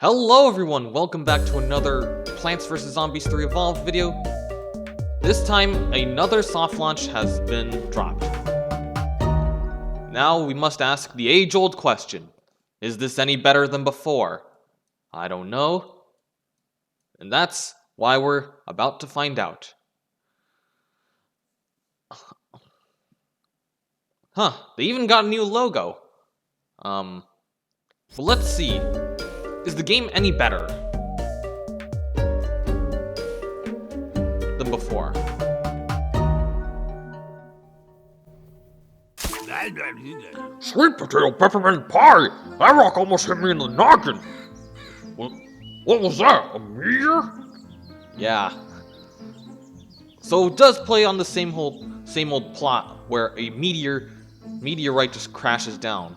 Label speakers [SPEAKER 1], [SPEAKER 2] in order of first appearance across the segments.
[SPEAKER 1] Hello everyone, welcome back to another Plants vs. Zombies 3 Evolved video. This time, another soft launch has been dropped. Now we must ask the age-old question. Is this any better than before? I don't know. And that's why we're about to find out. Huh, they even got a new logo. Well, let's see. Is the game any better than before?
[SPEAKER 2] Sweet potato peppermint pie! That rock almost hit me in the noggin! What was that? A meteor?
[SPEAKER 1] Yeah. So it does play on the same old plot where a meteorite just crashes down.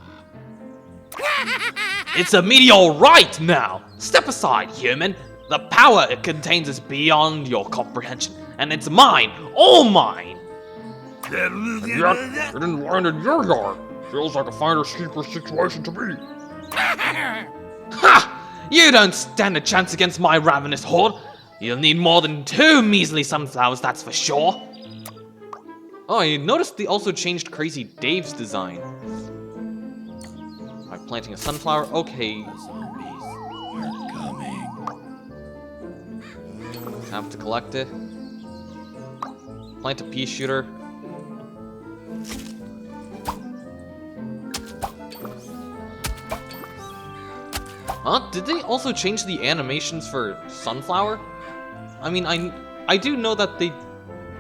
[SPEAKER 1] It's a meteorite now! Step aside, human! The power it contains is beyond your comprehension, and it's mine! All mine!
[SPEAKER 2] And yet, it didn't land in your yard. Feels like a finder's keeper situation to me.
[SPEAKER 1] Ha! You don't stand a chance against my ravenous horde! You'll need more than 2 measly sunflowers, that's for sure! Oh, I noticed they also changed Crazy Dave's design. By planting a sunflower, okay. Have to collect it. Plant a pea shooter. Huh? Did they also change the animations for sunflower? I mean, I do know that they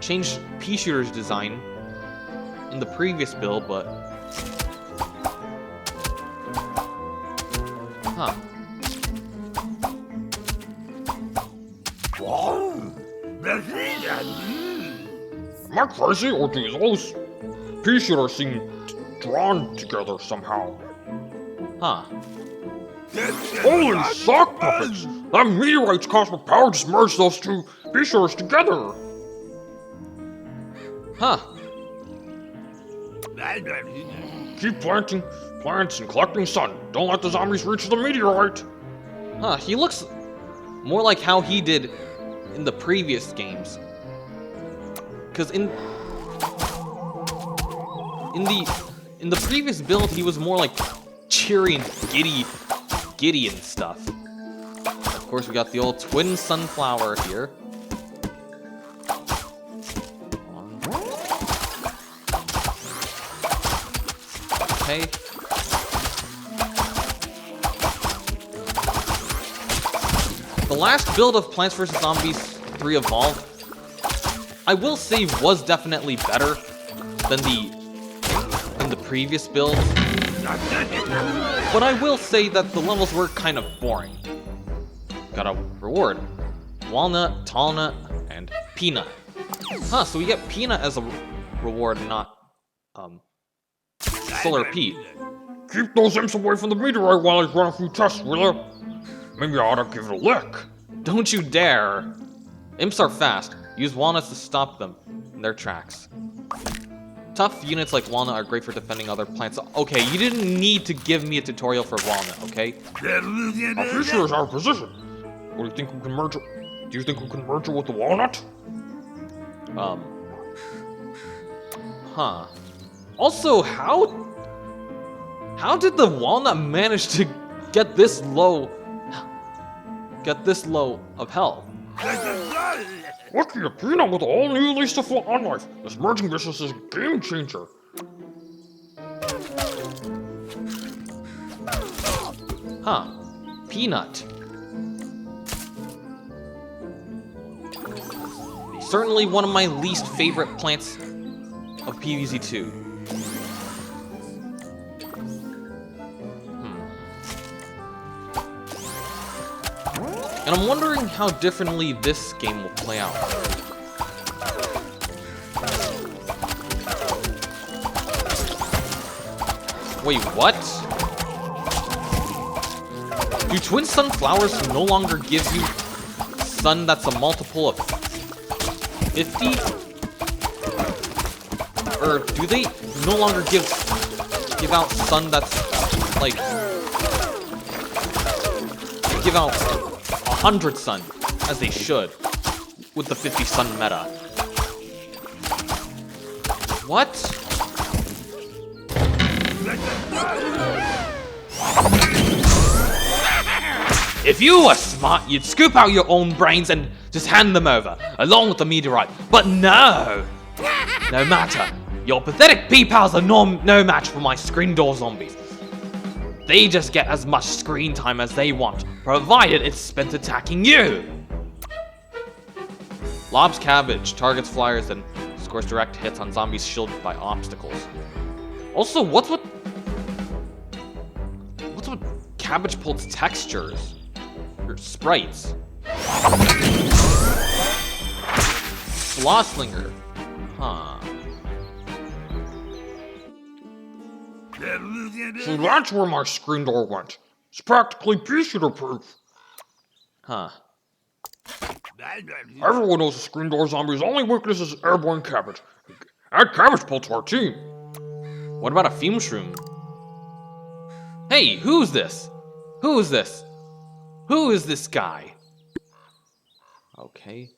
[SPEAKER 1] changed pea shooter's design in the previous build, but huh.
[SPEAKER 2] Am I crazy, or do those pea shooters seem drawn together somehow?
[SPEAKER 1] Huh.
[SPEAKER 2] Holy sock puppets! That meteorite's cosmic power just merged those 2 pea shooters together!
[SPEAKER 1] Huh.
[SPEAKER 2] Keep planting plants and collecting sun. Don't let the zombies reach the meteorite!
[SPEAKER 1] Huh, he looks more like how he did in the previous games. Cause in the previous build he was more like cheery and giddy and stuff. Of course we got the old twin sunflower here. Okay. The last build of Plants vs. Zombies 3 Evolved, I will say, was definitely better than the previous build. But I will say that the levels were kind of boring. Got a reward. Walnut, tall nut, and peanut. Huh, so we get peanut as a reward, not, Solar Pea.
[SPEAKER 2] Keep those imps away from the meteorite while I run a few tests, will ya? Maybe I ought to give it a lick.
[SPEAKER 1] Don't you dare! Imps are fast. Use walnuts to stop them in their tracks. Tough units like walnut are great for defending other plants. Okay, you didn't need to give me a tutorial for walnut, okay?
[SPEAKER 2] Our pea shooter is out of position. What do you think we can merge it? Do you think we can merge it with the walnut?
[SPEAKER 1] Huh. Also, how did the walnut manage to get this low of health?
[SPEAKER 2] Lucky a peanut with all new lease of on life. This merging business is a game changer.
[SPEAKER 1] Huh. Peanut. Certainly one of my least favorite plants of PvZ2. And I'm wondering how differently this game will play out. Wait, what? Do twin sunflowers no longer give you sun that's a multiple of 50? Or do they no longer give out sun that's like give out 100 sun, as they should, with the 50 sun meta. What? If you were smart, you'd scoop out your own brains and just hand them over, along with the meteorite. But no! No matter. Your pathetic P-pals are no match for my screen door zombies. They just get as much screen time as they want, provided it's spent attacking you! Lobs cabbage, targets flyers, and scores direct hits on zombies shielded by obstacles. Also, what's with Cabbage Pult's textures? Or sprites? Flosslinger. Huh.
[SPEAKER 2] So that's where my screen door went. It's practically pea-shooter proof.
[SPEAKER 1] Huh.
[SPEAKER 2] Everyone knows the screen door zombie's only weakness is airborne cabbage. Add cabbage pull to our team.
[SPEAKER 1] What about a fume shroom? Hey, who's this? Who is this? Who is this guy? Okay.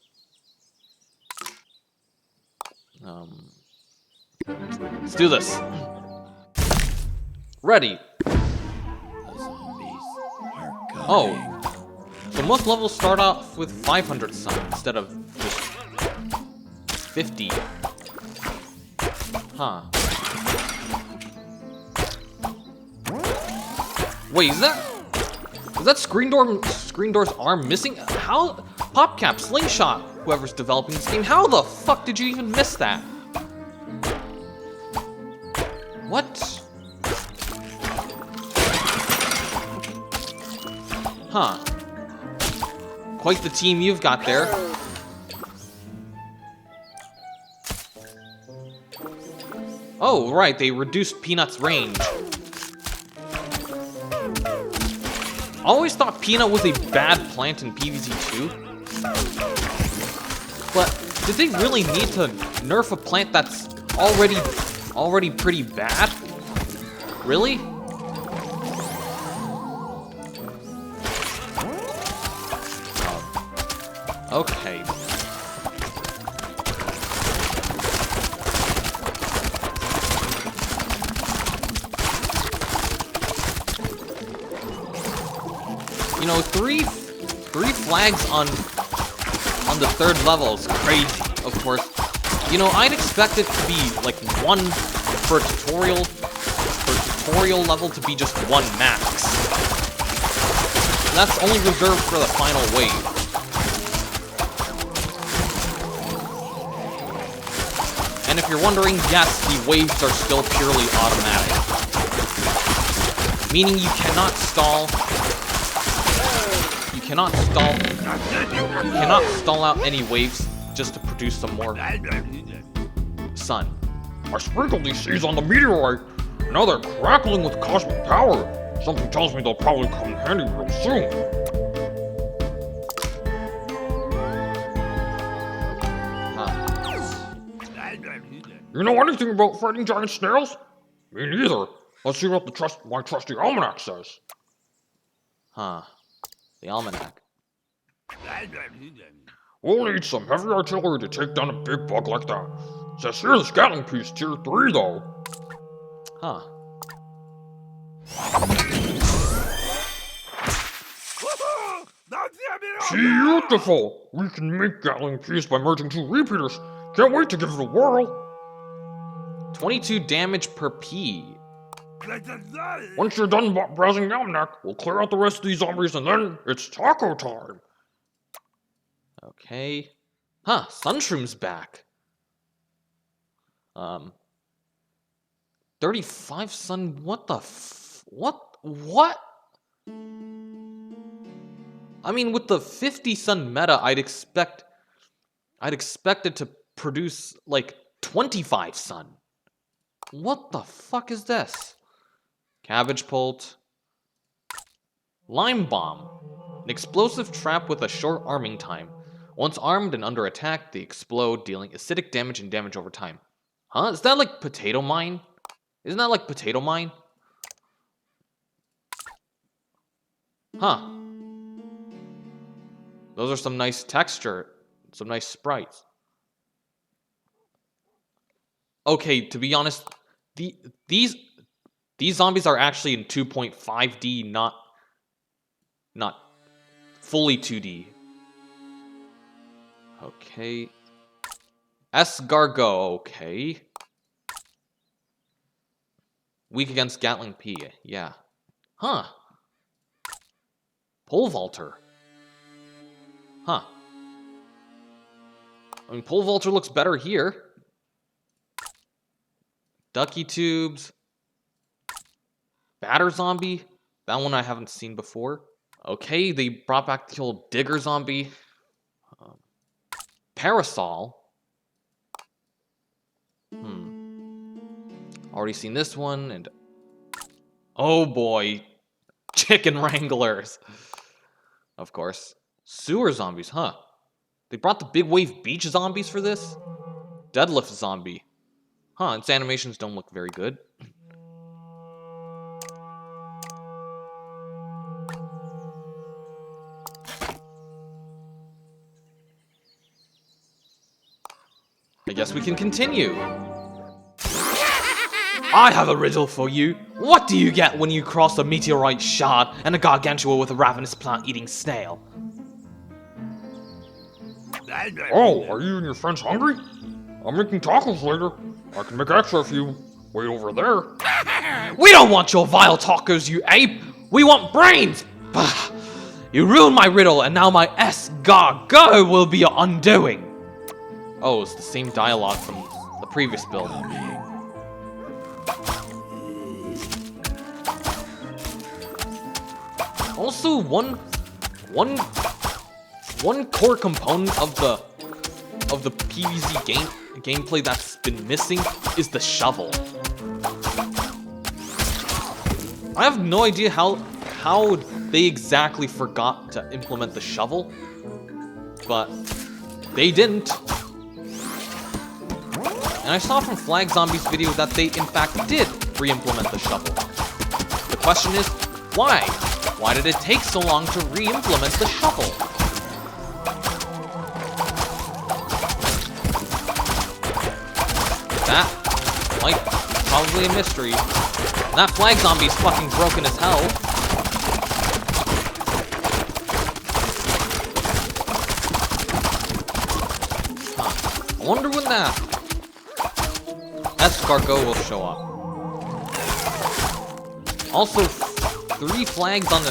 [SPEAKER 1] Let's do this. Ready. Oh. So most levels start off with 500 sun instead of just 50. Huh. Wait, is that screen door's arm missing? How? PopCap, Slingshot, whoever's developing this game, how the fuck did you even miss that? What? Huh. Quite the team you've got there. Oh, right, they reduced Peanut's range. Always thought Peanut was a bad plant in PvZ2. But did they really need to nerf a plant that's already pretty bad? Really? Okay. You know, three flags on the third level is crazy, of course. You know, I'd expect it to be like one for tutorial level to be just one max. And that's only reserved for the final wave. And if you're wondering, yes, the waves are still purely automatic. Meaning you cannot stall. You cannot stall out any waves just to produce some more sun.
[SPEAKER 2] I sprinkled these seeds on the meteorite. Now they're crackling with cosmic power. Something tells me they'll probably come in handy real soon. You know anything about fighting giant snails? Me neither. Let's see what my trusty Almanac says.
[SPEAKER 1] Huh. The Almanac.
[SPEAKER 2] We'll need some heavy artillery to take down a big bug like that. Says here the Scatling piece tier 3 though.
[SPEAKER 1] Huh.
[SPEAKER 2] Beautiful! We can make Gatling Piece by merging 2 repeaters. Can't wait to give it a whirl.
[SPEAKER 1] 22 damage per P.
[SPEAKER 2] Once you're done browsing the Almanac, we'll clear out the rest of these zombies and then it's taco time.
[SPEAKER 1] Okay. Huh, Sunshroom's back. 35 sun, what the what? I mean, with the 50 sun meta, I'd expect it to produce, like, 25 sun. What the fuck is this? Cabbage Pult. Lime Bomb. An explosive trap with a short arming time. Once armed and under attack, they explode, dealing acidic damage and damage over time. Huh? Is that like Potato Mine? Isn't that like Potato Mine? Huh. Those are some nice texture. Some nice sprites. Okay, to be honest, these zombies are actually in 2.5D, not fully 2D. Okay. Escargot, okay. Weak against Gatling P, yeah. Huh. Pole vaulter. Huh. I mean, pole vaulter looks better here. Ducky tubes. Batter zombie. That one I haven't seen before. Okay, they brought back the old digger zombie. Parasol. Already seen this one, and... oh boy. Chicken wranglers. Of course. Sewer zombies, huh? They brought the big wave beach zombies for this? Deadlift zombie. Huh, its animations don't look very good. I guess we can continue. I have a riddle for you. What do you get when you cross a meteorite shard and a gargantua with a ravenous plant-eating snail?
[SPEAKER 2] Oh, are you and your friends hungry? I'm making tacos later. I can make extra if you wait over there.
[SPEAKER 1] We don't want your vile tacos, you ape! We want brains! Bah. You ruined my riddle, and now my escargot will be your undoing. Oh, it's the same dialogue from the previous build. Also, one core component of the PvZ gameplay that's been missing is the shovel. I have no idea how they exactly forgot to implement the shovel, but they didn't. And I saw from Flag Zombie's video that they in fact did re-implement the shovel. The question is, why? Why did it take so long to re-implement the shovel? That might be probably a mystery. And that Flag Zombie's fucking broken as hell. Huh. I wonder when that escargot will show up. Also, 3 flags on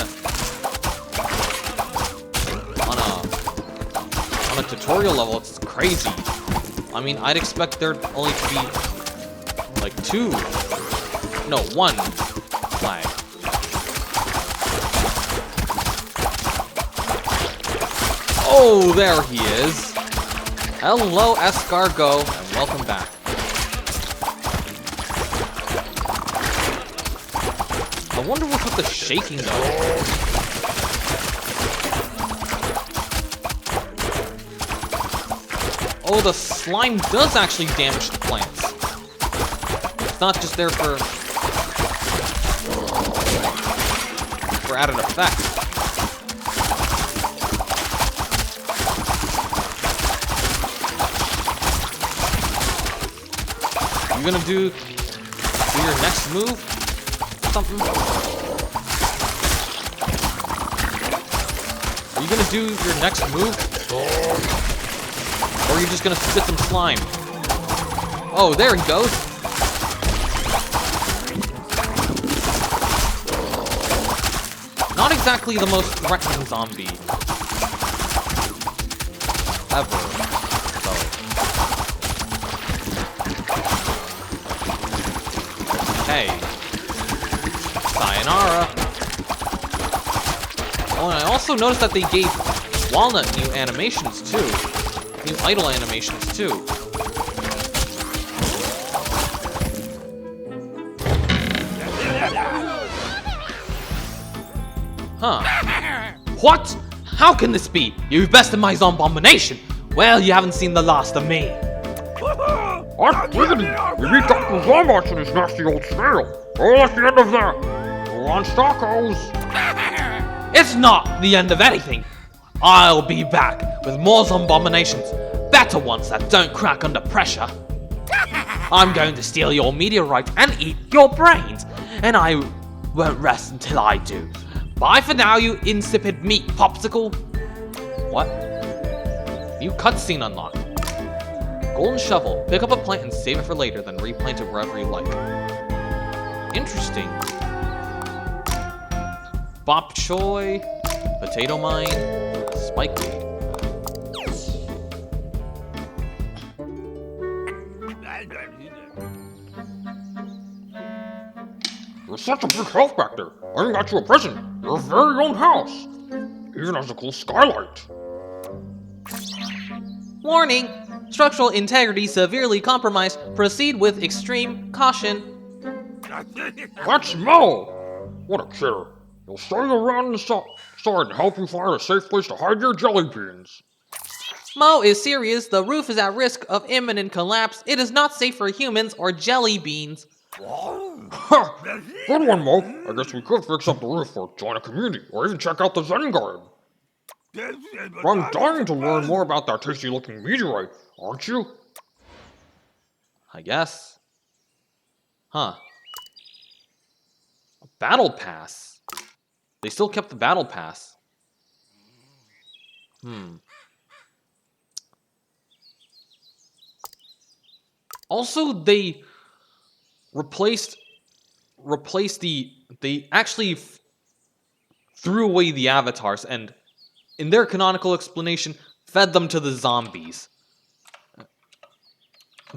[SPEAKER 1] a tutorial level, it's crazy. I mean, I'd expect there only to be like 1 flag. Oh, there he is. Hello, escargot, and welcome back. I wonder what's with the shaking though. Oh, the slime does actually damage the plants. It's not just there for added effect. You gonna do your next move? Something? Are you gonna do your next move? Or are you just gonna spit some slime? Oh, there he goes. Not exactly the most threatening zombie ever, though. Hey. Sayonara. Oh, and I also noticed that they gave Walnut new animations too. New idle animations too. Huh. What? How can this be? You've bested my zombomination. Well, you haven't seen the last of me.
[SPEAKER 2] What? Wiggity! You beat Dr. Zombots and his nasty old snail. Oh, that's the end of that. We're on tacos.
[SPEAKER 1] It's not the end of anything. I'll be back with more zombominations, better ones that don't crack under pressure. I'm going to steal your meteorite and eat your brains, and I won't rest until I do. Bye for now, you insipid meat popsicle. What? New cutscene unlocked. Golden shovel. Pick up a plant and save it for later, then replant it wherever you like. Interesting. Bok choy, potato mine, spikeweed.
[SPEAKER 2] You're such a big house back there. I even got you a present. Your very own house. Even has a cool skylight.
[SPEAKER 1] Warning! Structural integrity severely compromised. Proceed with extreme caution.
[SPEAKER 2] That's Mo! What a kidder. He'll stay around the side and help you find a safe place to hide your jelly beans.
[SPEAKER 1] Mo is serious. The roof is at risk of imminent collapse. It is not safe for humans or jelly beans.
[SPEAKER 2] Ha! Good one, Mo. I guess we could fix up the roof or join a community, or even check out the Zen Garden. But I'm dying to learn more about that tasty-looking meteorite, aren't you?
[SPEAKER 1] I guess. Huh. A battle pass. They still kept the battle pass. Also, they replaced they actually threw away the avatars and in their canonical explanation fed them to the zombies.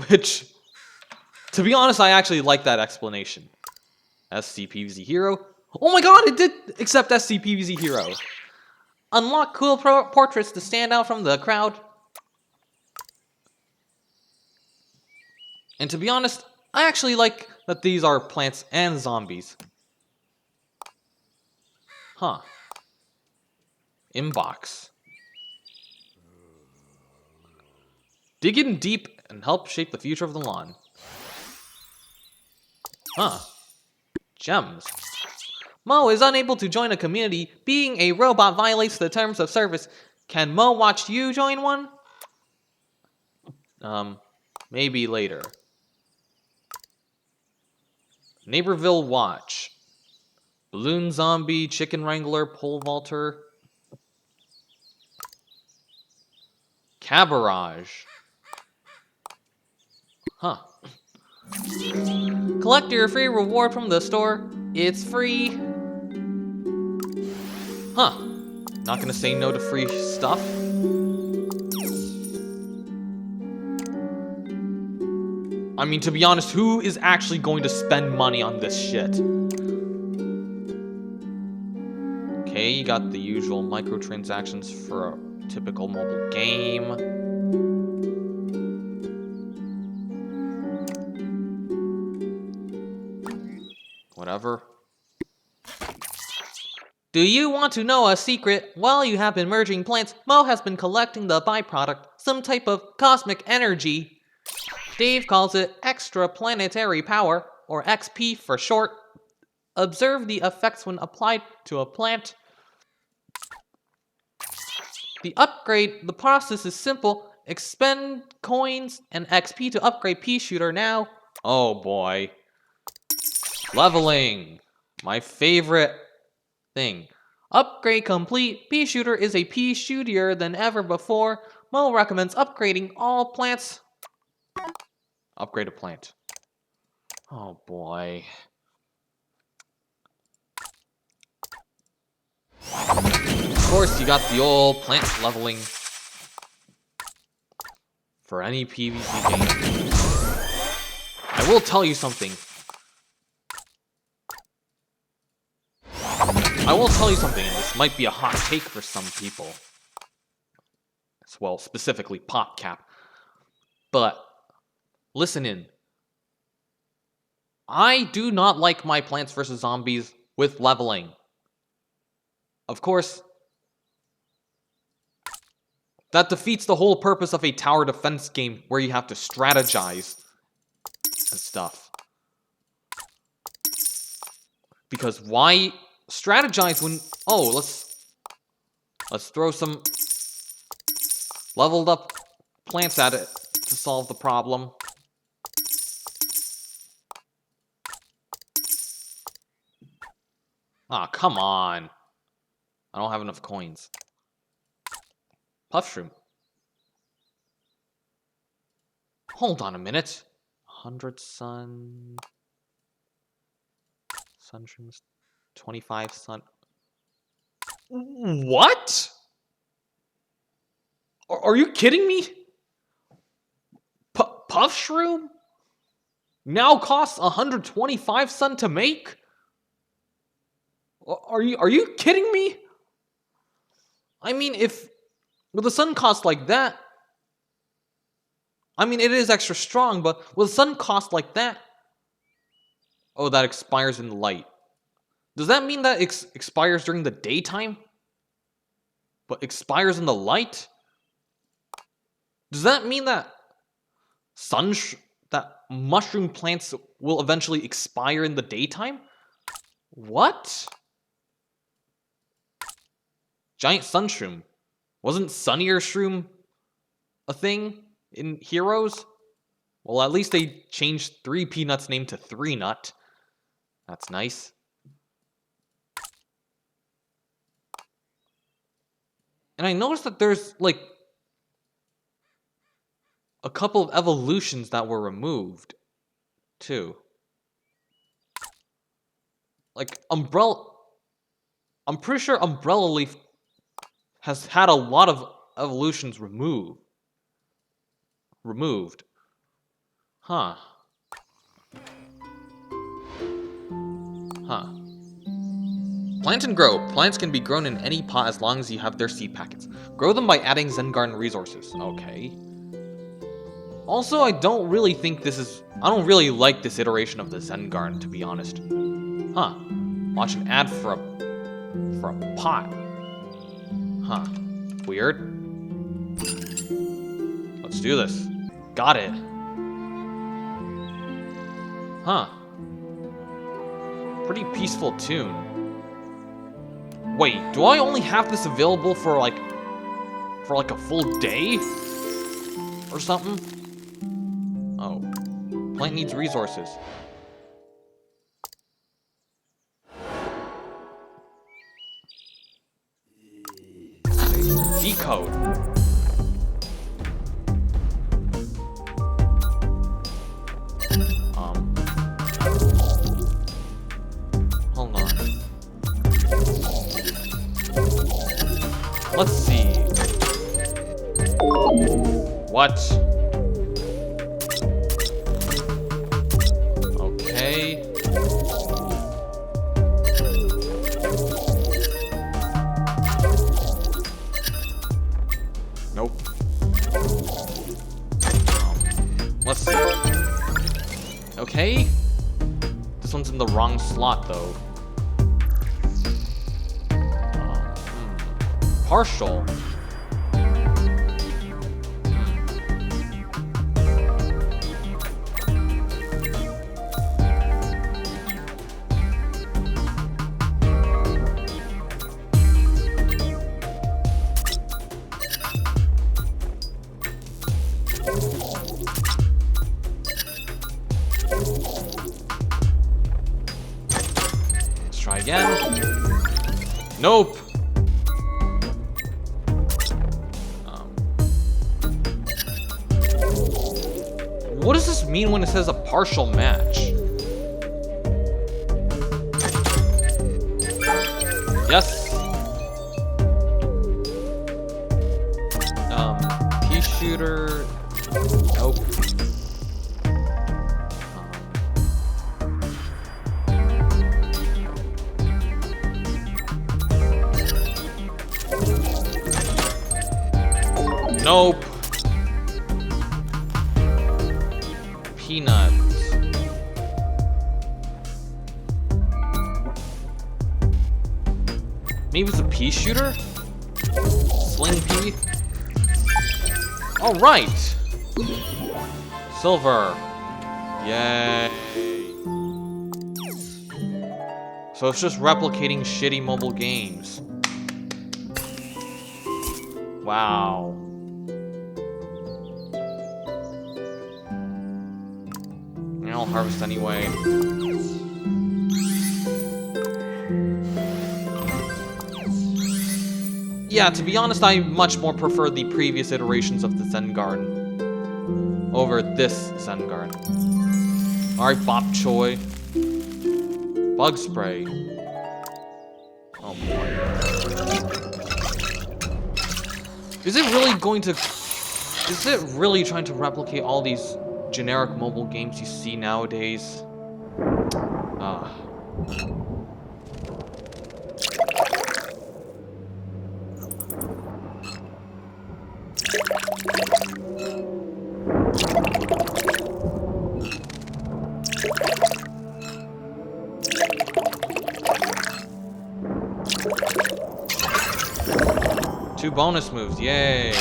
[SPEAKER 1] Which, to be honest, I actually like that explanation. SCPvZHiro. Oh my god, it did accept SCPvZHiro. Unlock cool portraits to stand out from the crowd. And to be honest, I actually like that these are plants and zombies. Huh. Inbox. Dig in deep and help shape the future of the lawn. Huh. Gems. Mo is unable to join a community. Being a robot violates the terms of service. Can Mo watch you join one? Maybe later. Neighborville Watch. Balloon Zombie, Chicken Wrangler, Pole Vaulter. Cabarage. Huh. Collect your free reward from the store. It's free. Huh. Not gonna say no to free stuff. I mean, to be honest, who is actually going to spend money on this shit? Okay, you got the usual microtransactions for a typical mobile game. Whatever. Do you want to know a secret? While you have been merging plants, Mo has been collecting the byproduct, some type of cosmic energy. Dave calls it extra planetary power, or XP for short. Observe the effects when applied to a plant. The process is simple. Expend coins and XP to upgrade Pea Shooter now. Oh boy. Leveling. My favorite thing. Upgrade complete. Pea Shooter is a pea shootier than ever before. Mo recommends upgrading all plants. Upgrade a plant. Oh boy. Of course, you got the old plant leveling for any PvZ game. I will tell you something. And this might be a hot take for some people. Well, specifically PopCap. But listen in. I do not like my Plants vs. Zombies with leveling. Of course, that defeats the whole purpose of a tower defense game where you have to strategize and stuff. Because why strategize when... Oh, let's throw some Leveled up plants at it to solve the problem. Ah, come on. I don't have enough coins. Puff shroom. Hold on a minute. 100 sun... Sunshrooms. 25 sun... What? Are you kidding me? Puff shroom? Now costs 125 sun to make? Are you kidding me? I mean, if with a sun cost like that, I mean, it is extra strong, but with a sun cost like that, oh, that expires in the light. Does that mean that it expires during the daytime, but expires in the light? Does that mean that that mushroom plants will eventually expire in the daytime? What? Giant sun shroom. Wasn't sunnier shroom a thing in Heroes? Well, at least they changed 3 Peanut's name to 3 Nut. That's nice. And I noticed that there's, like, a couple of evolutions that were removed, too. Like, Umbrella... I'm pretty sure Umbrella Leaf has had a lot of evolutions removed. Huh. Plant and grow. Plants can be grown in any pot as long as you have their seed packets. Grow them by adding Zen Garden resources. Okay. Also, I don't really think this is... I don't really like this iteration of the Zen Garden, to be honest. Huh. Watch an ad for a pot. Huh. Weird. Let's do this. Got it. Huh. Pretty peaceful tune. Wait, do I only have this available for like a full day? Or something? Oh. Plant needs resources. Decode. Hold on. Let's see. What? Okay. Nope. Let's see. Okay. This one's in the wrong slot, though. Partial. Let's try again. Nope. What does this mean when it says a partial match? Yes. Pea shooter. Nope. Nope. Peanut. Maybe it's a pea shooter? Sling pea? Alright! Silver. Yay. So it's just replicating shitty mobile games. Wow. I'll harvest anyway. Yeah, to be honest, I much more prefer the previous iterations of the Zen Garden over this Zen Garden. Alright, Bok Choy. Bug spray. Oh boy. Is it really going to... Is it really trying to replicate all these generic mobile games you see nowadays? Ah. Two bonus moves, yay!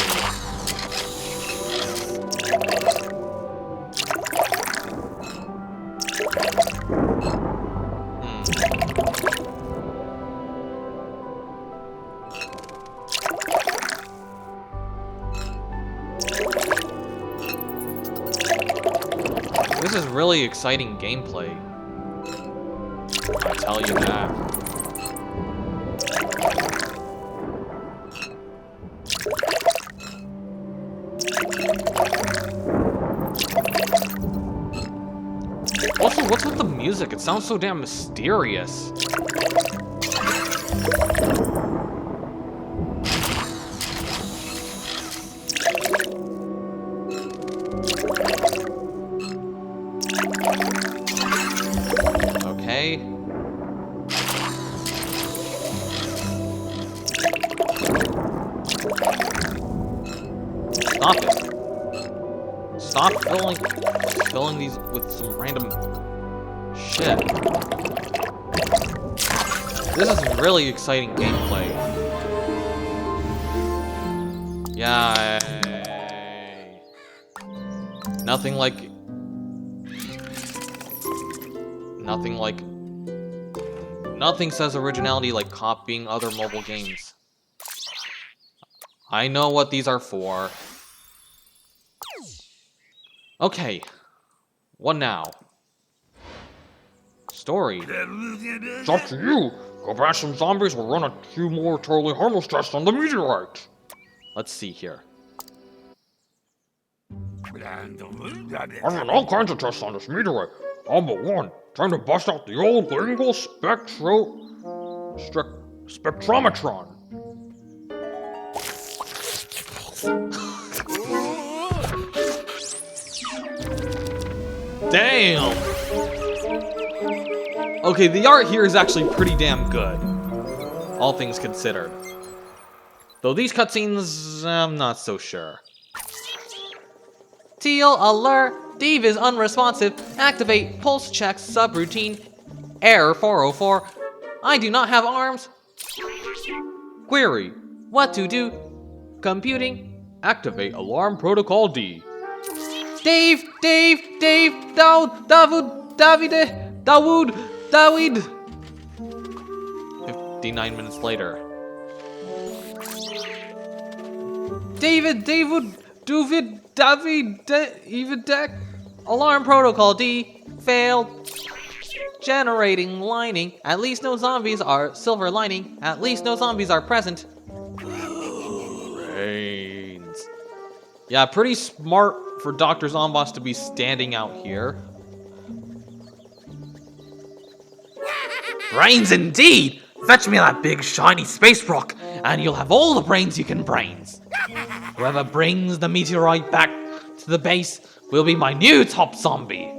[SPEAKER 1] This is really exciting gameplay. I tell you that. Also, what's with the music? It sounds so damn mysterious. Okay. Stop it. Stop filling these with some random shit. This is really exciting gameplay. Yay. Nothing says originality like copying other mobile games. I know what these are for. Okay. What now? Story.
[SPEAKER 2] It's up to you. Go bash some zombies or run a few more totally harmless tests on the meteorite.
[SPEAKER 1] Let's see here.
[SPEAKER 2] I've run all kinds of tests on this meteorite. All but one. Time to bust out the old lingual spectrometron.
[SPEAKER 1] Damn! Okay, the art here is actually pretty damn good. All things considered. Though these cutscenes, I'm not so sure. Teal alert! Dave is unresponsive. Activate pulse check subroutine. Error 404. I do not have arms. Query. What to do? Computing.
[SPEAKER 2] Activate alarm protocol D.
[SPEAKER 1] Dave, Dawood. 59 minutes later. David, alarm protocol D, failed. Generating lining, at least no zombies are, silver lining, at least no zombies are present. Brains. Yeah, pretty smart for Dr. Zomboss to be standing out here. Brains indeed! Fetch me that big shiny space rock, and you'll have all the brains you can brains. Whoever brings the meteorite back to the base will be my new top zombie.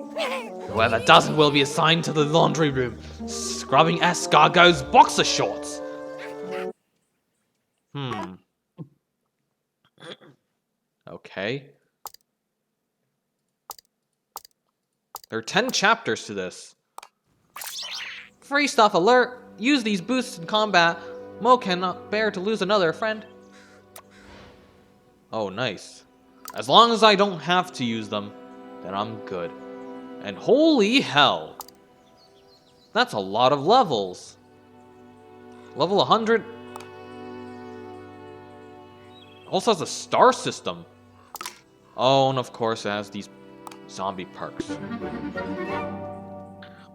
[SPEAKER 1] Whoever doesn't will be assigned to the laundry room, scrubbing escargot's boxer shorts. Okay. There are 10 chapters to this. Free stuff alert! Use these boosts in combat. Mo cannot bear to lose another friend. Oh, nice. As long as I don't have to use them, then I'm good. And holy hell! That's a lot of levels. Level 100. Also has a star system. Oh, and of course it has these zombie perks.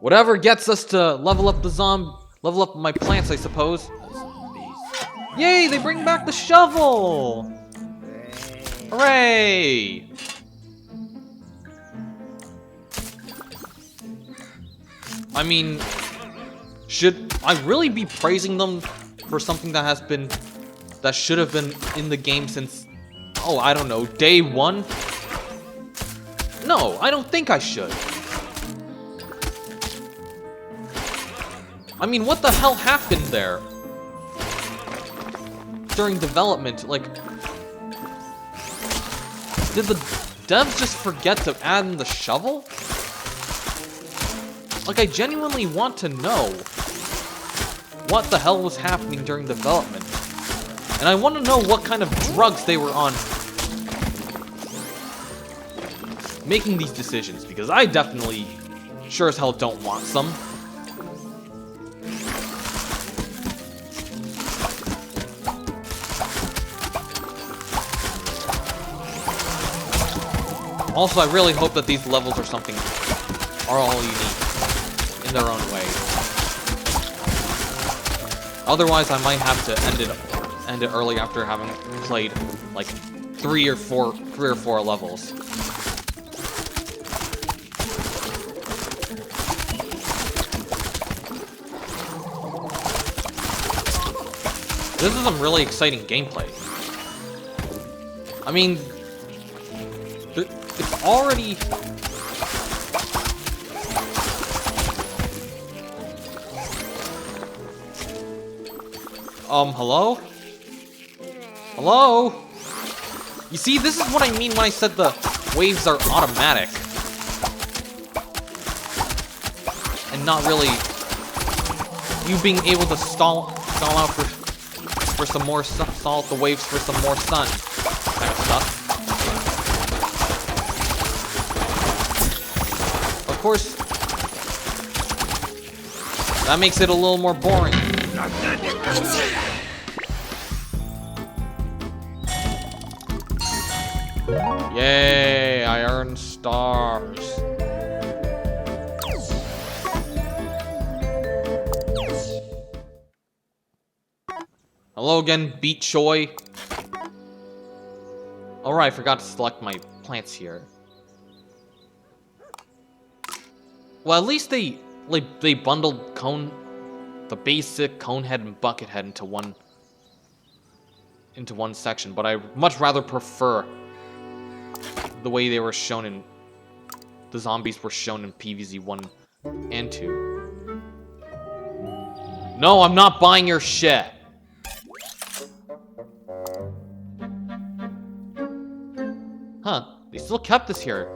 [SPEAKER 1] Whatever gets us to level up level up my plants, I suppose. Yay, they bring back the shovel! Hooray! I mean, should I really be praising them for something that should have been in the game since, oh, I don't know, day 1? No, I don't think I should. I mean, what the hell happened there? During development, like, did the devs just forget to add in the shovel? Like, I genuinely want to know what the hell was happening during development. And I want to know what kind of drugs they were on making these decisions, because I definitely sure as hell don't want some. Also, I really hope that these levels or something are all unique in their own way. Otherwise, I might have to end it early after having played like 3 or 4 levels. This is some really exciting gameplay. I mean, it's already... Hello? Hello? You see, this is what I mean when I said the waves are automatic. And not really you being able to stall out for some more sun, stall out the waves for some more sun kind of stuff. Of course, that makes it a little more boring. Yay, I earned stars. Hello again, Beat Choi. Alright, I forgot to select my plants here. Well, at least they bundled the basic cone head and bucket head into one section, but I much rather prefer the way they were shown in the zombies were shown in PvZ 1 and 2. No, I'm not buying your shit. Huh, they still kept this here.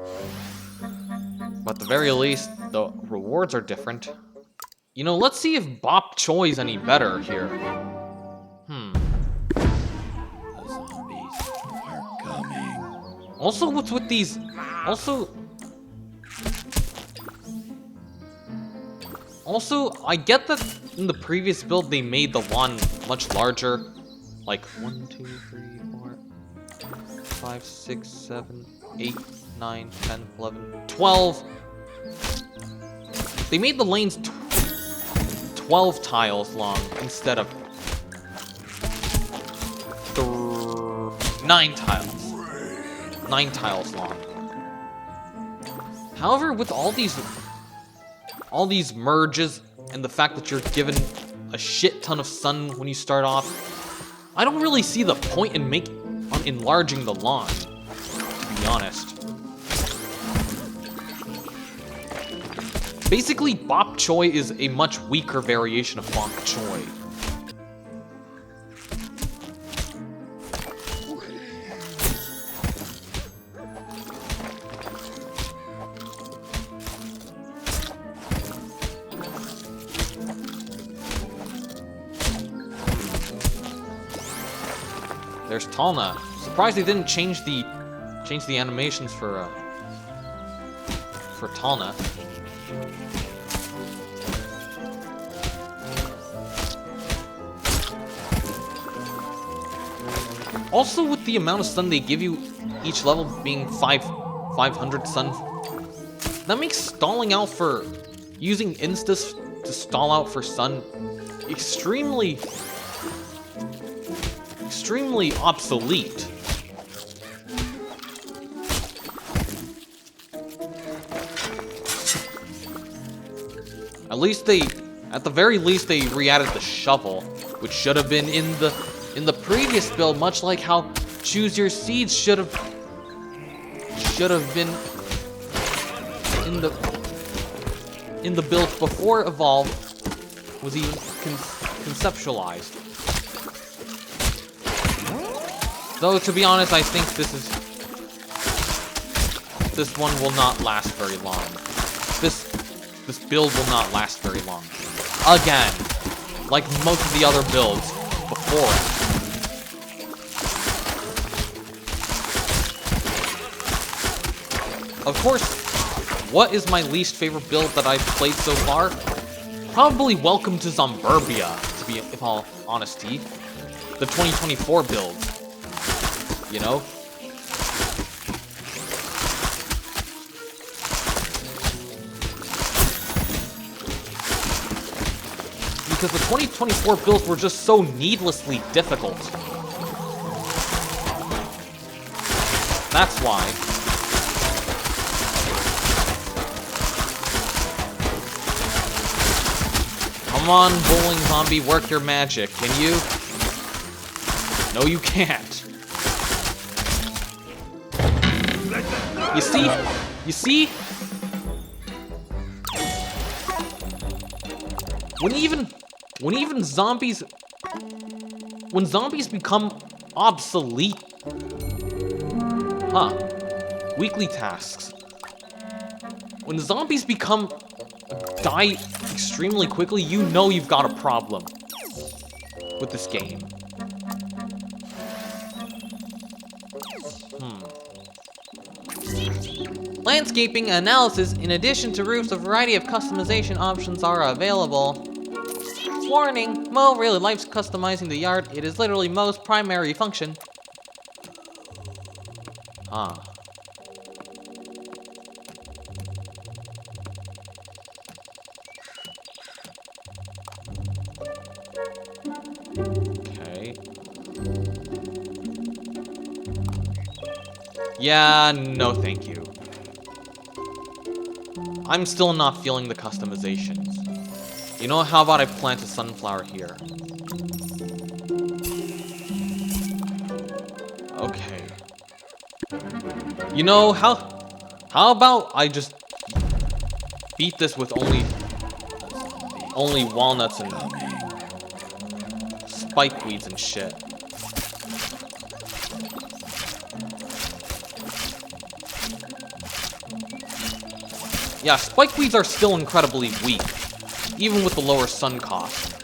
[SPEAKER 1] But at the very least, the rewards are different. You know, let's see if Bok Choy is any better here.
[SPEAKER 3] The zombies are coming.
[SPEAKER 1] Also, what's with these... Also, I get that in the previous build they made the lawn much larger. Like 1, 2, 3, 4, 5, 6, 7, 8, 9, 10, 11, 12. They made the lanes 12 tiles long instead of 9 tiles. 9 tiles long. However, with all these merges and the fact that you're given a shit ton of sun when you start off, I don't really see the point in enlarging the lawn, to be honest. Basically, Bok Choy is a much weaker variation of Bok Choy. There's Talna. Surprised they didn't change the animations for Talna. Also, with the amount of sun they give you each level being 5 500 sun. That makes stalling out for using instas to stall out for sun extremely obsolete. At the very least, they re-added the shovel, which should have been in the previous build, much like how Choose Your Seeds should have been in the build before Evolve was even conceptualized. Though, to be honest, I think this one will not last very long. This build will not last very long. Again, like most of the other builds before it. Of course, what is my least favorite build that I've played so far? Probably Welcome to Zomburbia, to be in all honesty. The 2024 build. You know? Because the 2024 builds were just so needlessly difficult. That's why. Come on, bowling zombie, work your magic, can you? No, you can't. You see? When zombies become obsolete. Huh. Weekly tasks. When zombies die extremely quickly, you know you've got a problem with this game. Landscaping analysis. In addition to roofs, a variety of customization options are available. Warning, Mo really likes customizing the yard. It is literally Mo's primary function. Ah. Okay. Yeah, no thank you. I'm still not feeling the customizations. You know, how about I plant a sunflower here? Okay. You know, how about I just beat this with only walnuts and spike weeds and shit. Yeah, spike weeds are still incredibly weak, even with the lower sun cost.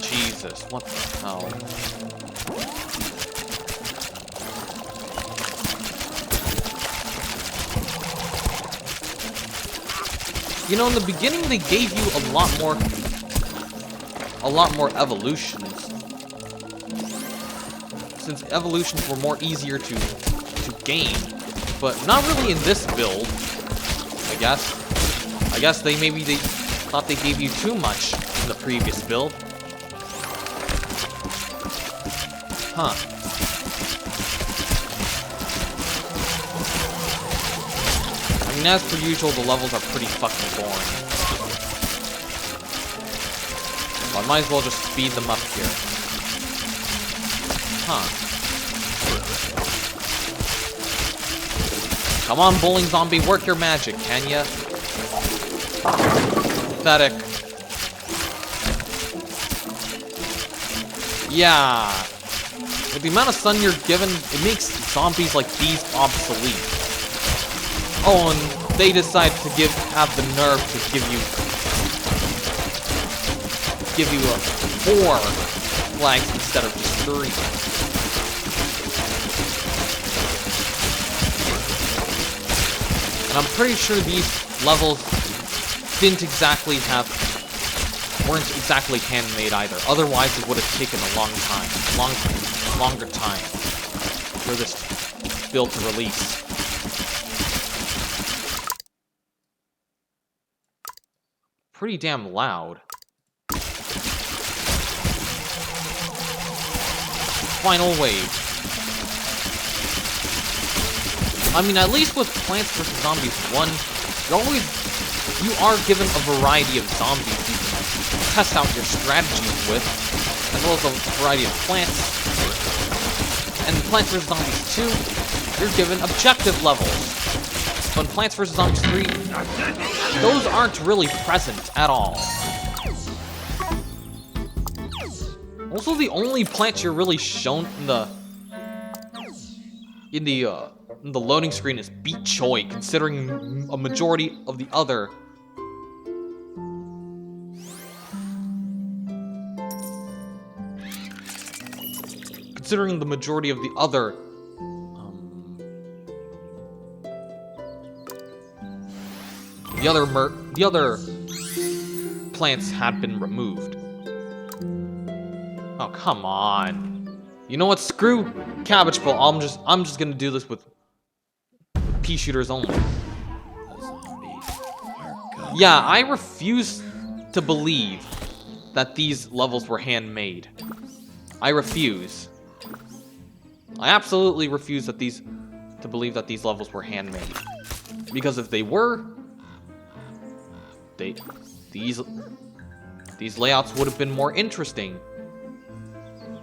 [SPEAKER 1] Jesus, what the hell? You know, in the beginning they gave you a lot more evolutions. Since evolutions were more easier to gain. But not really in this build, I guess. I guess they thought they gave you too much in the previous build. Huh. I mean, as per usual, the levels are pretty fucking boring. So I might as well just speed them up here. Huh. Come on, bowling zombie, work your magic, can ya? Pathetic. Yeah. With the amount of sun you're given, it makes zombies like these obsolete. Oh, and they decide to have the nerve to give you 4 flags instead of just 3. And I'm pretty sure these levels weren't exactly handmade either. Otherwise, it would have taken a longer time. for this build to release. Pretty damn loud. Final wave. I mean, at least with Plants vs. Zombies 1, you are given a variety of zombies you can test out your strategies with, as well as a variety of plants. And in Plants vs. Zombies 2, you're given objective levels. But in Plants vs. Zombies 3, those aren't really present at all. Also, the only plants you're really shown in the loading screen is Beet Choy, considering a majority of the other the other plants had been removed. Oh, come on. You know what? Screw Cabbage Bowl. I'm just gonna do this with pea shooters only.
[SPEAKER 3] The zombies are coming.
[SPEAKER 1] Yeah, I refuse to believe that these levels were handmade. I refuse. I absolutely refuse to believe that these levels were handmade. Because if they were, these layouts would have been more interesting.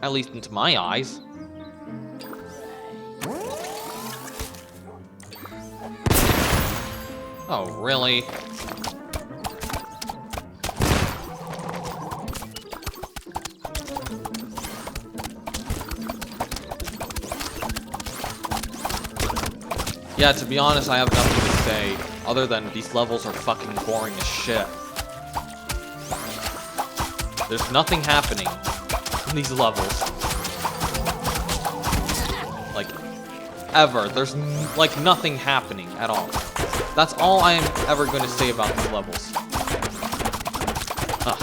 [SPEAKER 1] At least into my eyes. Oh, really? Yeah, to be honest, I have nothing to say, other than these levels are fucking boring as shit. There's nothing happening in these levels. Like, ever. There's, like, nothing happening at all. That's all I am ever going to say about these levels. Ugh.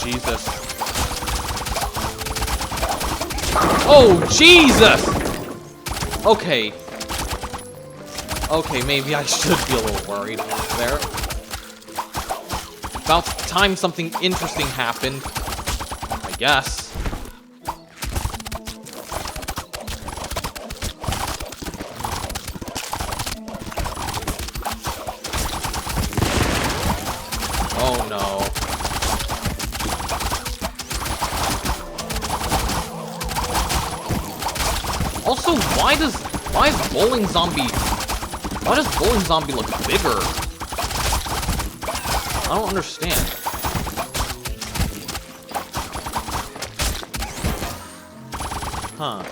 [SPEAKER 1] Jesus. Oh, Jesus! Okay. Okay, maybe I should be a little worried there. About time something interesting happened, I guess. Oh no. Also, why does Bowling Zombie look bigger? I don't understand. Huh.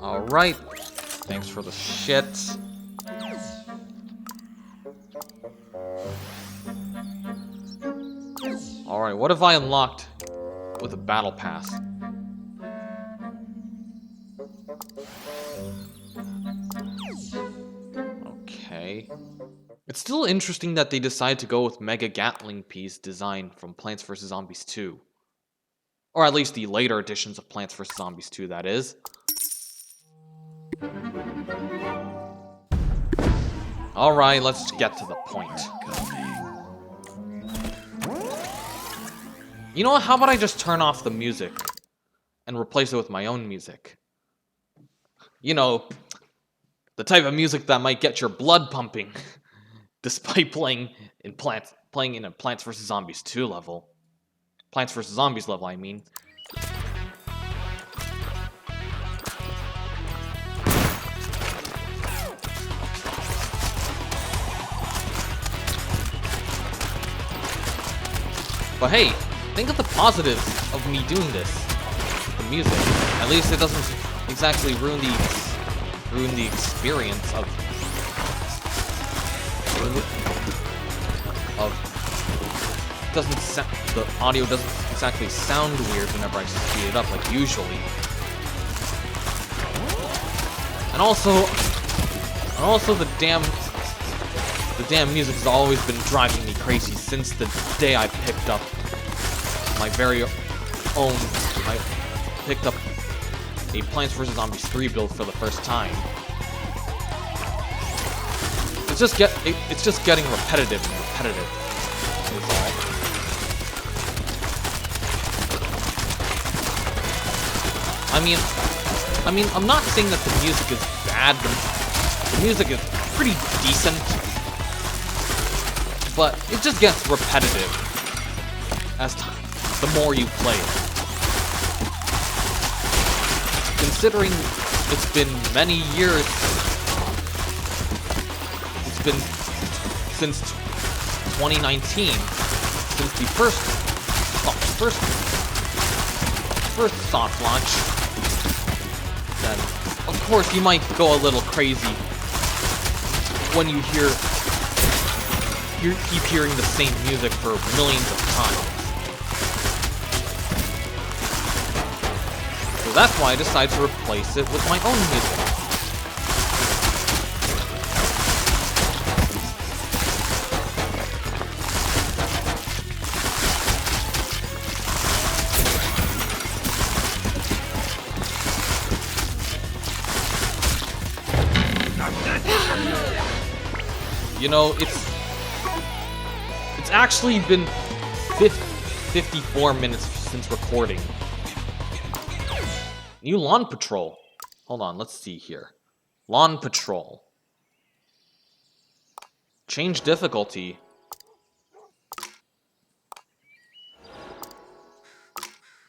[SPEAKER 1] Alright. Thanks for the shit. Alright, what have I unlocked with a battle pass? Okay. It's still interesting that they decided to go with Mega Gatling Piece design from Plants vs. Zombies 2. Or at least the later editions of Plants vs. Zombies 2, that is. Alright, let's get to the point. You know what, how about I just turn off the music and replace it with my own music? You know, the type of music that might get your blood pumping, despite playing in a Plants vs. Zombies 2 level. Plants vs. Zombies level, I mean. But hey, think of the positives of me doing this. The music. At least it doesn't exactly ruin the experience of the audio doesn't exactly sound weird whenever I speed it up like usually. And also the damn music has always been driving me crazy since the day I picked up my very own. I picked up a Plants vs. Zombies 3 build for the first time. It's just getting repetitive and repetitive. Is all. I mean, I'm not saying that the music is bad. The music is pretty decent, but it just gets repetitive as the more you play it. Considering it's been many years, it's been since 2019, since the first soft launch, then of course you might go a little crazy when you keep hearing the same music for millions of times. So that's why I decided to replace it with my own music. You know, it's actually been 54 minutes since recording. New Lawn Patrol. Hold on, let's see here. Lawn Patrol. Change difficulty.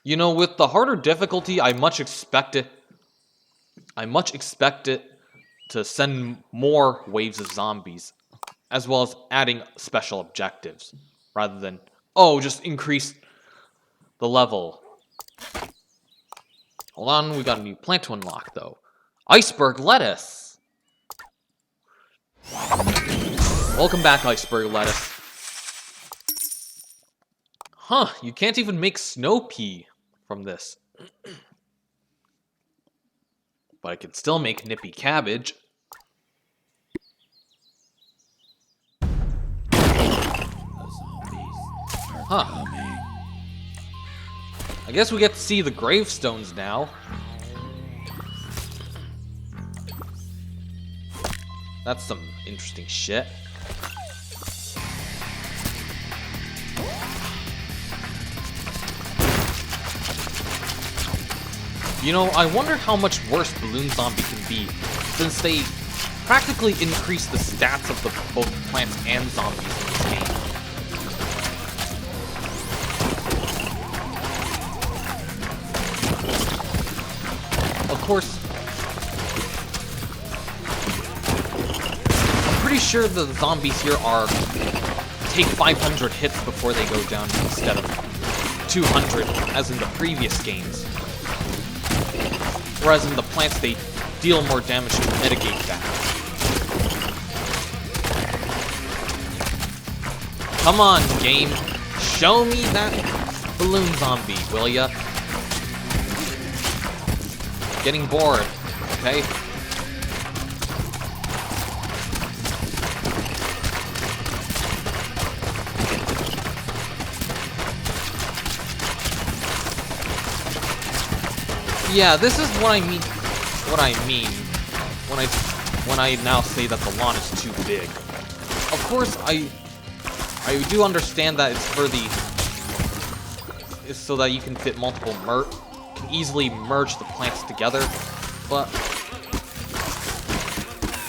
[SPEAKER 1] You know, with the harder difficulty, I much expect it to send more waves of zombies, as well as adding special objectives, rather than, oh, just increase the level. Hold on, we got a new plant to unlock, though. Iceberg lettuce! Welcome back, Iceberg lettuce. Huh, you can't even make snow pea from this. But I can still make nippy cabbage. Huh. I guess we get to see the gravestones now. That's some interesting shit. You know, I wonder how much worse Balloon Zombie can be, since they practically increase the stats of both plants and zombies in this game. Of course, I'm pretty sure the zombies here take 500 hits before they go down instead of 200, as in the previous games. Whereas in the plants, they deal more damage to mitigate that. Come on, game. Show me that balloon zombie, will ya? Getting bored, okay? Yeah, this is what I mean. When I now say that the lawn is too big. Of course, I do understand that it's so that you can fit multiple can easily merge the plants together. But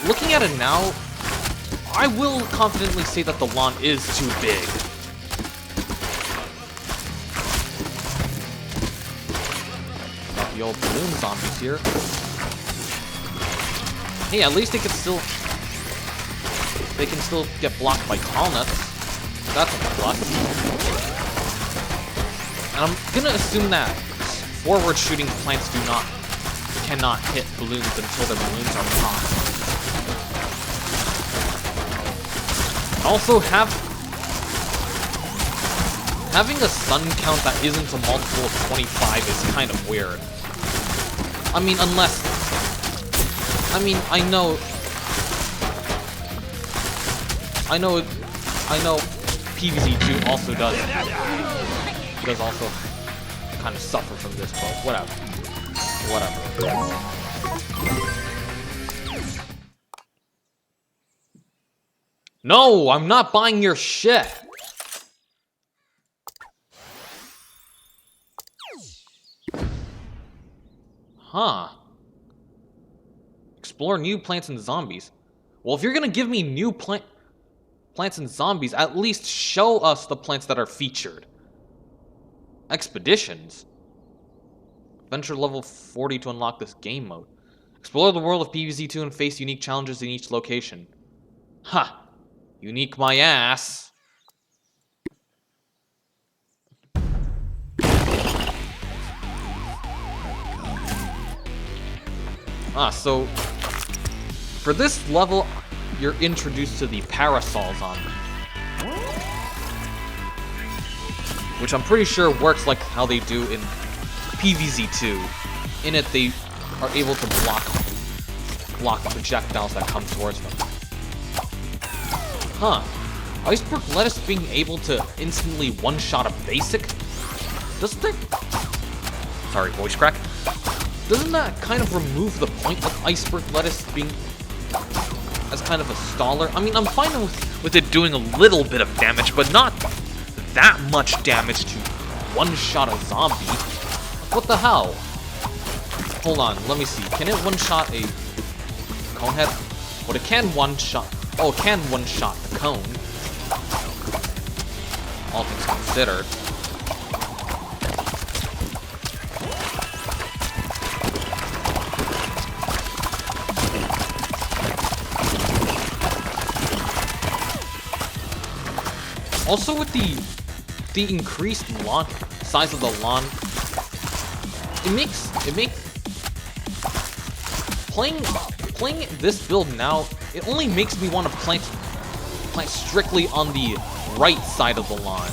[SPEAKER 1] looking at it now, I will confidently say that the lawn is too big. The old balloon zombies here. Hey, at least they can still get blocked by tall nuts. That's a plus. And I'm gonna assume that forward-shooting plants cannot hit balloons until their balloons are popped. Also, having a sun count that isn't a multiple of 25 is kind of weird. I mean, I know PvZ2 also does also kind of suffer from this, but whatever. No, I'm not buying your shit. Huh. Explore new plants and zombies. Well, if you're gonna give me new plants and zombies, at least show us the plants that are featured. Expeditions. Venture level 40 to unlock this game mode. Explore the world of PvZ2 and face unique challenges in each location. Ha! Unique my ass. So for this level, you're introduced to the parasol zombie, which I'm pretty sure works like how they do in PvZ2. In it, they are able to block projectiles that come towards them. Huh. Iceberg lettuce being able to instantly one-shot a basic? Doesn't that... Sorry, voice crack. Doesn't that kind of remove the point of iceberg lettuce being as kind of a staller? I mean, I'm fine with it doing a little bit of damage, but not that much damage to one-shot a zombie. What the hell? Hold on, let me see. Can it one-shot a conehead? But it can one-shot... Oh, it can one-shot the cone. All things considered. Also, with the increased lawn size of the lawn, it makes playing this build now. It only makes me want to plant strictly on the right side of the lawn.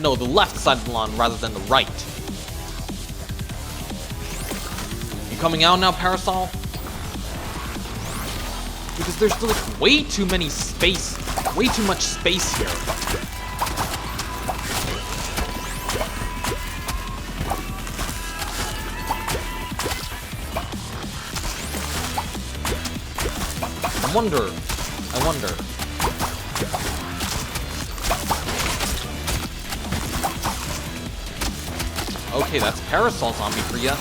[SPEAKER 1] No, the left side of the lawn rather than the right. You coming out now, Parasol? Because there's like way too much space here. I wonder. Okay, that's Parasol Zombie for ya.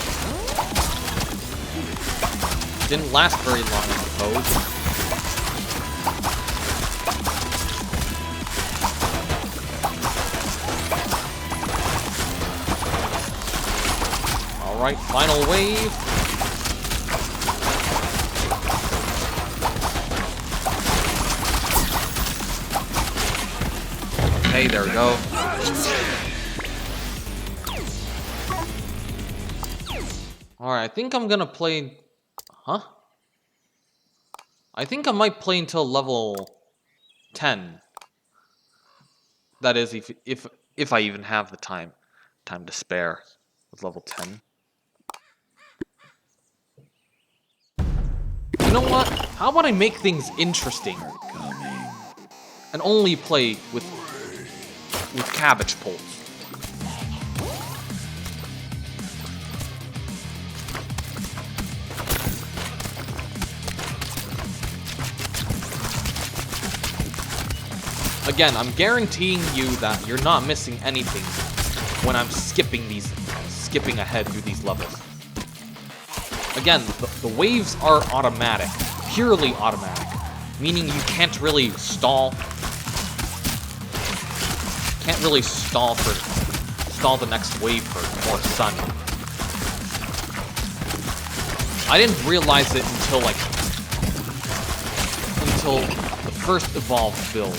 [SPEAKER 1] Didn't last very long, I suppose. Alright, final wave. Okay, there we go. Alright, I think I'm gonna play... Huh? I think I might play until level 10. That is, if I even have the time to spare with level 10. You know what? How about I make things interesting and only play with cabbage poles? Again, I'm guaranteeing you that you're not missing anything when I'm skipping ahead through these levels. Again, the waves are automatic, purely automatic, meaning you can't really stall. Can't really stall the next wave for more sun. I didn't realize it until the first evolved build.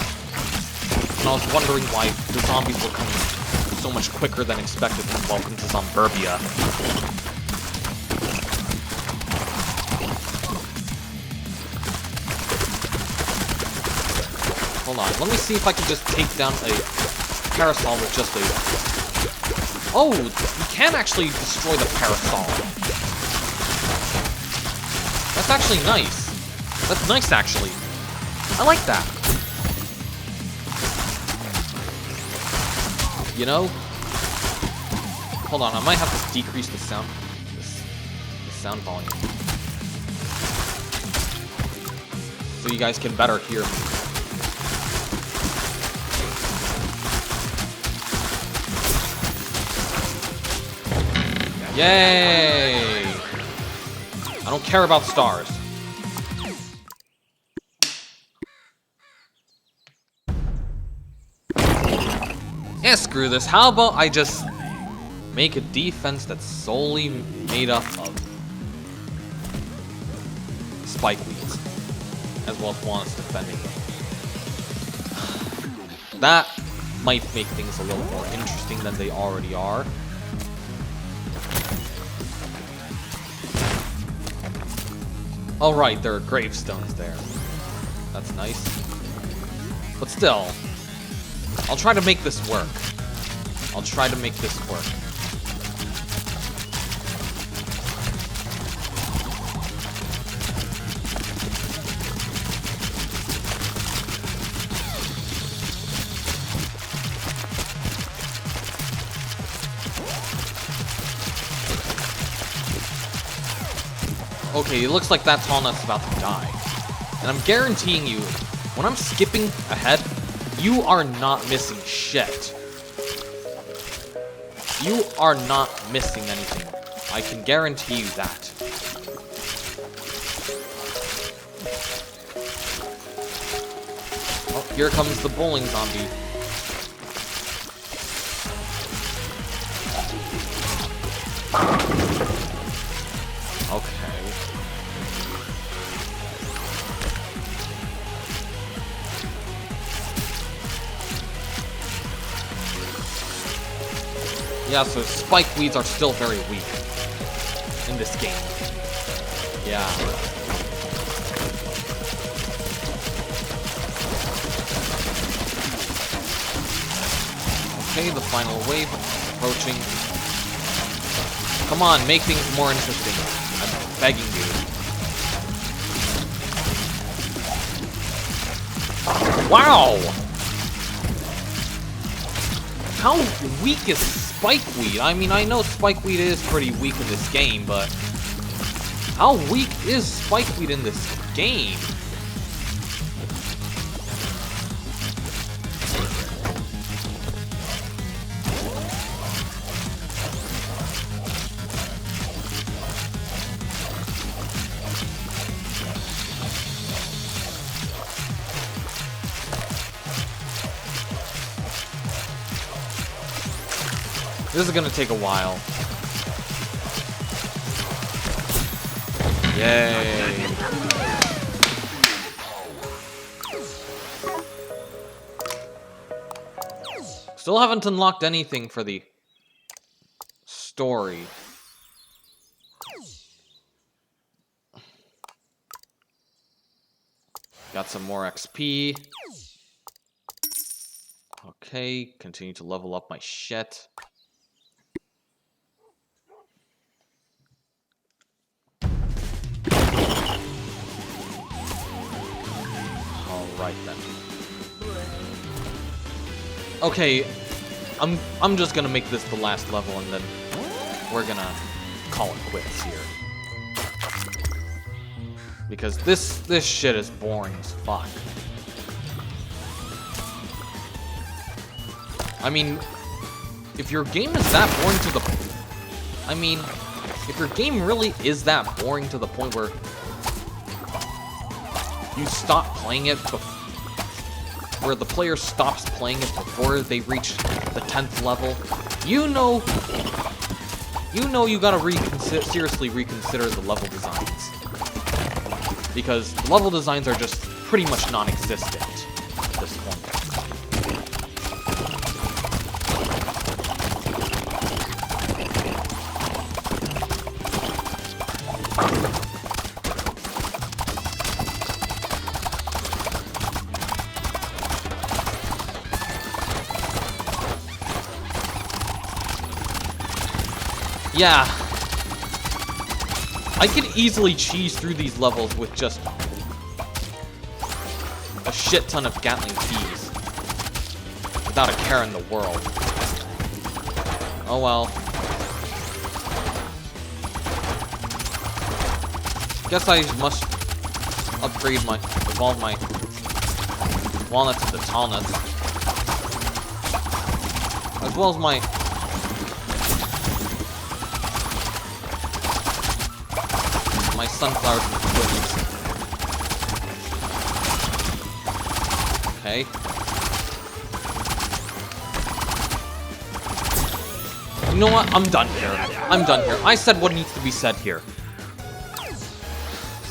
[SPEAKER 1] And I was wondering why the zombies were coming so so much quicker than expected from Welcome to Zomburbia. Hold on, let me see if I can just take down a parasol with just a... Oh, you can actually destroy the parasol. That's actually nice. That's nice, actually. I like that. You know? Hold on, I might have to decrease the sound... the sound volume. So you guys can better hear me. Yay! I don't care about stars. Yeah, screw this. How about I just make a defense that's solely made up of spike weeds, as well as Juana's defending them. That might make things a little more interesting than they already are. Oh right, there are gravestones there. That's nice. But still, I'll try to make this work. I'll try to make this work. Okay, it looks like that Tallnut's about to die. And I'm guaranteeing you, when I'm skipping ahead, you are not missing shit. You are not missing anything. I can guarantee you that. Oh, here comes the bowling zombie. Okay. Yeah, so spike weeds are still very weak in this game. Yeah. Okay, the final wave approaching. Come on, make things more interesting. I'm begging you. Wow! How weak is Spikeweed? I mean, I know Spikeweed is pretty weak in this game, but how weak is Spikeweed in this game? This is gonna take a while. Yay. Still haven't unlocked anything for the story. Got some more XP. Okay, continue to level up my shit. Alright then. Okay, I'm just gonna make this the last level and then we're gonna call it quits here. Because this shit is boring as fuck. I mean, if your game is that boring to the... I mean, if your game really is that boring to the point where you stop playing it where the player stops playing it before they reach the 10th level, you know you gotta seriously reconsider the level designs. Because the level designs are just pretty much non-existent at this point. Yeah. I could easily cheese through these levels with just a shit ton of Gatling keys. Without a care in the world. Oh well. Guess I must upgrade evolve my walnuts to tall nuts. As well as my sunflowers and cookies. Okay. You know what? I'm done here. I'm done here. I said what needs to be said here.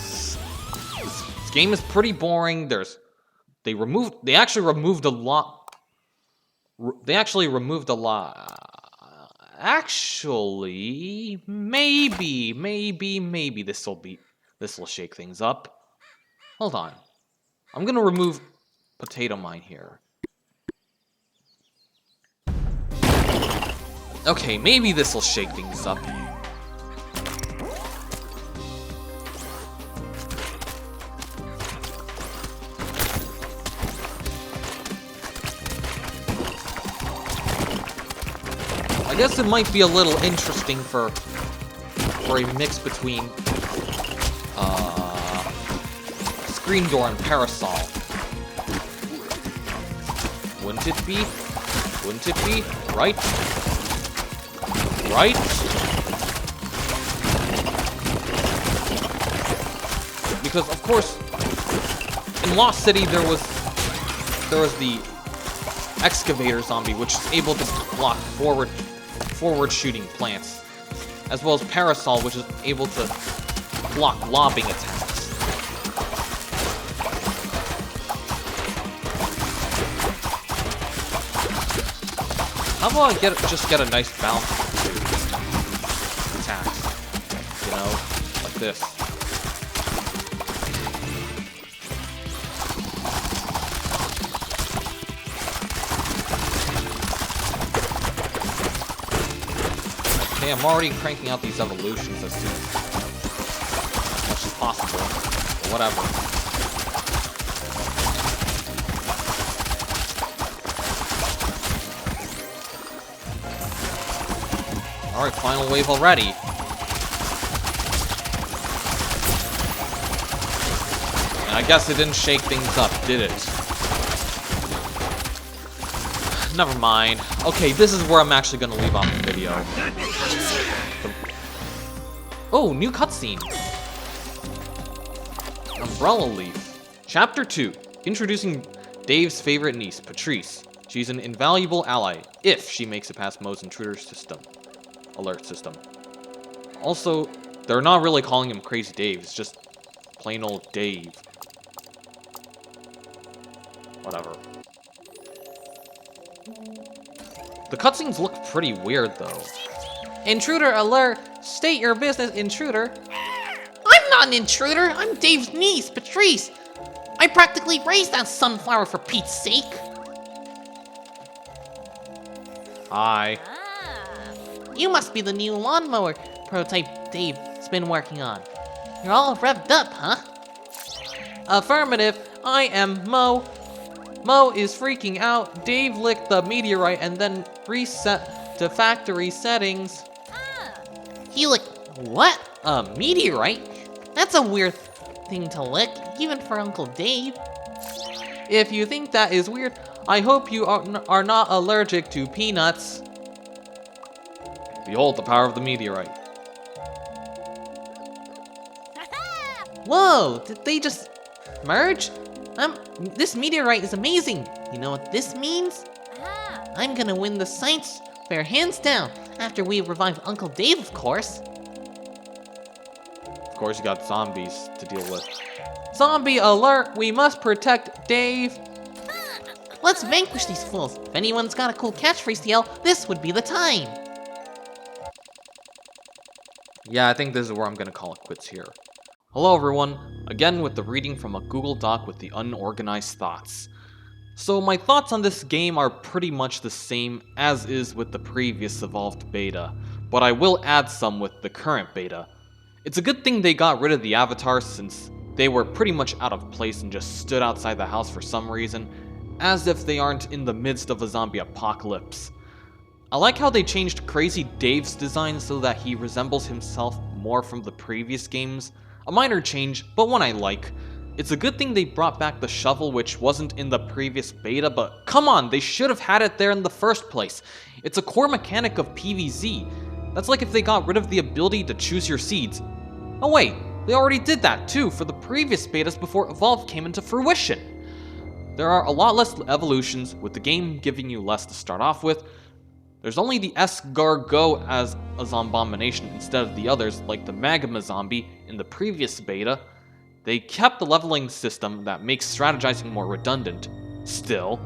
[SPEAKER 1] This game is pretty boring. They actually removed a lot. Actually, maybe this'll shake things up. Hold on. I'm gonna remove Potato Mine here. Okay, maybe this'll shake things up. I guess it might be a little interesting for a mix between Screen Door and Parasol. Wouldn't it be? Wouldn't it be? Right? Right? Because of course, in Lost City there was the Excavator zombie, which is able to block forward shooting plants, as well as Parasol, which is able to block lobbing attacks. How about I just get a nice balance to attacks, you know, like this. Okay, I'm already cranking out these evolutions as much as possible, but whatever. Alright, final wave already. And I guess it didn't shake things up, did it? Never mind. Okay, this is where I'm actually gonna leave off the video. Oh, new cutscene. Umbrella Leaf. Chapter 2. Introducing Dave's favorite niece, Patrice. She's an invaluable ally, if she makes it past Moe's intruder system. Alert system. Also, they're not really calling him Crazy Dave, it's just plain old Dave. Whatever. The cutscenes look pretty weird, though. Intruder alert! State your business, intruder!
[SPEAKER 4] I'm not an intruder! I'm Dave's niece, Patrice! I practically raised that sunflower for Pete's sake!
[SPEAKER 1] Hi.
[SPEAKER 4] You must be the new lawnmower prototype Dave's been working on. You're all revved up, huh?
[SPEAKER 1] Affirmative, I am Moe. Moe is freaking out. Dave licked the meteorite and then reset to factory settings.
[SPEAKER 4] He licked what? A meteorite? That's a weird thing to lick, even for Uncle Dave.
[SPEAKER 1] If you think that is weird, I hope you are not allergic to peanuts. Behold the power of the meteorite.
[SPEAKER 4] Whoa, did they just merge? This meteorite is amazing. You know what this means? I'm gonna win the science fair hands down, after we revive Uncle Dave, of course.
[SPEAKER 1] Of course, you got zombies to deal with. Zombie alert! We must protect Dave!
[SPEAKER 4] Let's vanquish these fools. If anyone's got a cool catchphrase to yell, this would be the time.
[SPEAKER 1] Yeah, I think this is where I'm gonna call it quits here. Hello everyone, again with the reading from a Google Doc with the unorganized thoughts. So my thoughts on this game are pretty much the same as is with the previous Evolved beta, but I will add some with the current beta. It's a good thing they got rid of the avatars since they were pretty much out of place and just stood outside the house for some reason, as if they aren't in the midst of a zombie apocalypse. I like how they changed Crazy Dave's design so that he resembles himself more from the previous games. A minor change, but one I like. It's a good thing they brought back the shovel, which wasn't in the previous beta, but come on, they should have had it there in the first place. It's a core mechanic of PvZ. That's like if they got rid of the ability to choose your seeds. Oh wait, they already did that too for the previous betas before Evolve came into fruition. There are a lot less evolutions, with the game giving you less to start off with. There's only the Escargot as a Zombomination instead of the others, like the Magma Zombie in the previous beta. They kept the leveling system that makes strategizing more redundant. Still,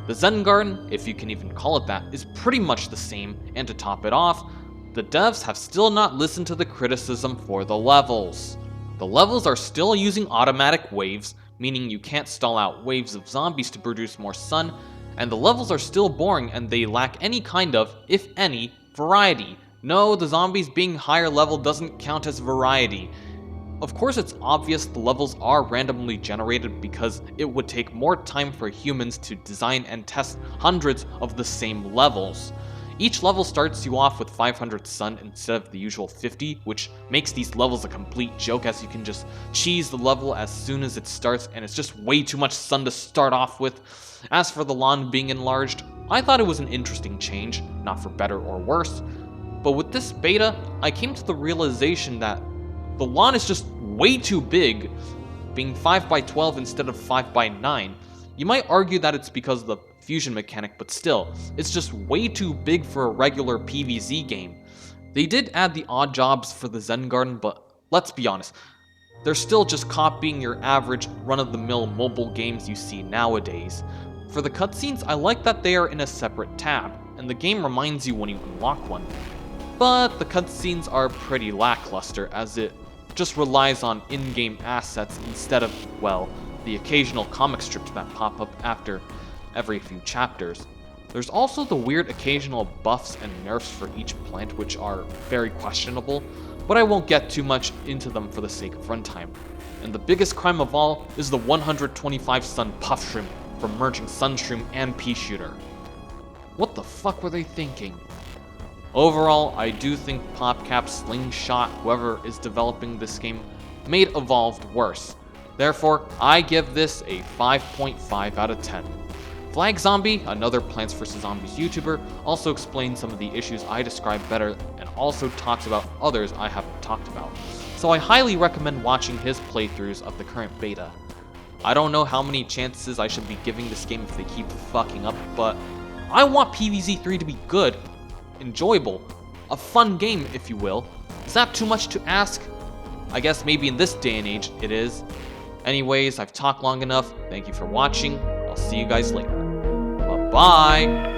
[SPEAKER 1] the Zen Garden, if you can even call it that, is pretty much the same, and to top it off, the devs have still not listened to the criticism for the levels. The levels are still using automatic waves, meaning you can't stall out waves of zombies to produce more sun, and the levels are still boring and they lack any kind of, if any, variety. No, the zombies being higher level doesn't count as variety. Of course it's obvious the levels are randomly generated because it would take more time for humans to design and test hundreds of the same levels. Each level starts you off with 500 sun instead of the usual 50, which makes these levels a complete joke as you can just cheese the level as soon as it starts and it's just way too much sun to start off with. As for the lawn being enlarged, I thought it was an interesting change, not for better or worse, but with this beta, I came to the realization that the lawn is just way too big, being 5x12 instead of 5x9. You might argue that it's because of the fusion mechanic, but still, it's just way too big for a regular PvZ game. They did add the odd jobs for the Zen Garden, but let's be honest, they're still just copying your average run-of-the-mill mobile games you see nowadays. For the cutscenes, I like that they are in a separate tab, and the game reminds you when you unlock one. But the cutscenes are pretty lackluster, as it just relies on in-game assets instead of, well, the occasional comic strips that pop up after every few chapters. There's also the weird occasional buffs and nerfs for each plant, which are very questionable, but I won't get too much into them for the sake of runtime. And the biggest crime of all is the 125 Sun Puff Shroom from merging Sunstream and Pea Shooter. What the fuck were they thinking? Overall, I do think PopCap, Slingshot, whoever is developing this game, made Evolved worse. Therefore, I give this a 5.5 out of 10. Flag Zombie, another Plants vs. Zombies YouTuber, also explains some of the issues I described better and also talks about others I haven't talked about. So I highly recommend watching his playthroughs of the current beta. I don't know how many chances I should be giving this game if they keep fucking up, but I want PvZ3 to be good, enjoyable, a fun game, if you will. Is that too much to ask? I guess maybe in this day and age it is. Anyways, I've talked long enough. Thank you for watching. I'll see you guys later. Bye-bye!